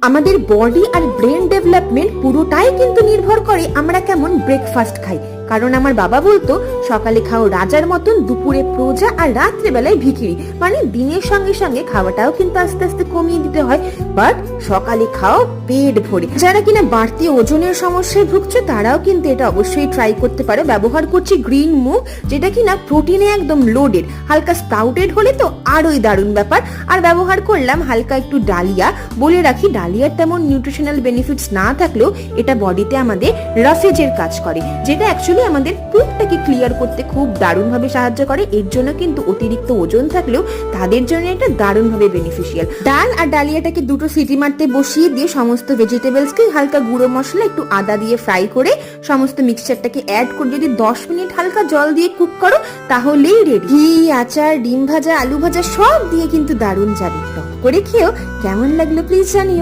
আমাদের বডি আর brain development পুরোটাই কিন্তু নির্ভর করে আমরা কেমন ব্রেকফাস্ট খাই। কারণ আমার বাবা বলতো, সকালে খাও রাজার মতন, দুপুরে প্রজা, আর রাত্রে বেলায় ভিখিরি। মানে দিনের সঙ্গে সঙ্গে খাওয়াটাও কিন্তু আস্তে আস্তে কমিয়ে দিতে হয়, বাট সকালে খাও পেট ভরে। যারা কিনা বাড়তি ওজনের সমস্যায় ভুগছে তারাও কিন্তু এটা অবশ্যই ট্রাই করতে পারো। ব্যবহার করছি গ্রিন মুগ, যেটা কিনা প্রোটিনে একদম লোডেড, হালকা স্প্রাউটেড হলে তো আরোই দারুণ ব্যাপার। আর ব্যবহার করলাম হালকা একটু ডালিয়া। বলে রাখি, ডালিয়ার তেমন নিউট্রিশনাল বেনিফিটস না থাকলেও এটা বডিতে আমাদের রাফেজের কাজ করে, যেটা অ্যাকচুয়ালি আমাদের পেটটাকে ক্লিয়ার করতে খুব দারুণ ভাবে সাহায্য করে। এর জন্য কিন্তু অতিরিক্ত ওজন থাকলেও তাদের জন্য এটা দারুণ ভাবে বেনিফিশিয়াল। ডাল আর ডালিয়াটাকে দুটো সিটি মারতে বসিয়ে দিয়ে সমস্ত ভেজিটেবলসকে হালকা গুঁড়ো মশলা, একটু আদা দিয়ে ফ্রাই করে সমস্ত মিক্সচারটাকে অ্যাড করে যদি 10 মিনিট হালকা জল দিয়ে কুক করো, তাহলেই রেডি। ঘি, আচার, ডিম ভাজা, আলু ভাজা সব দিয়ে কিন্তু দারুণ যাবে। টক করে খেয়েও কেমন লাগলো প্লিজ জানিও।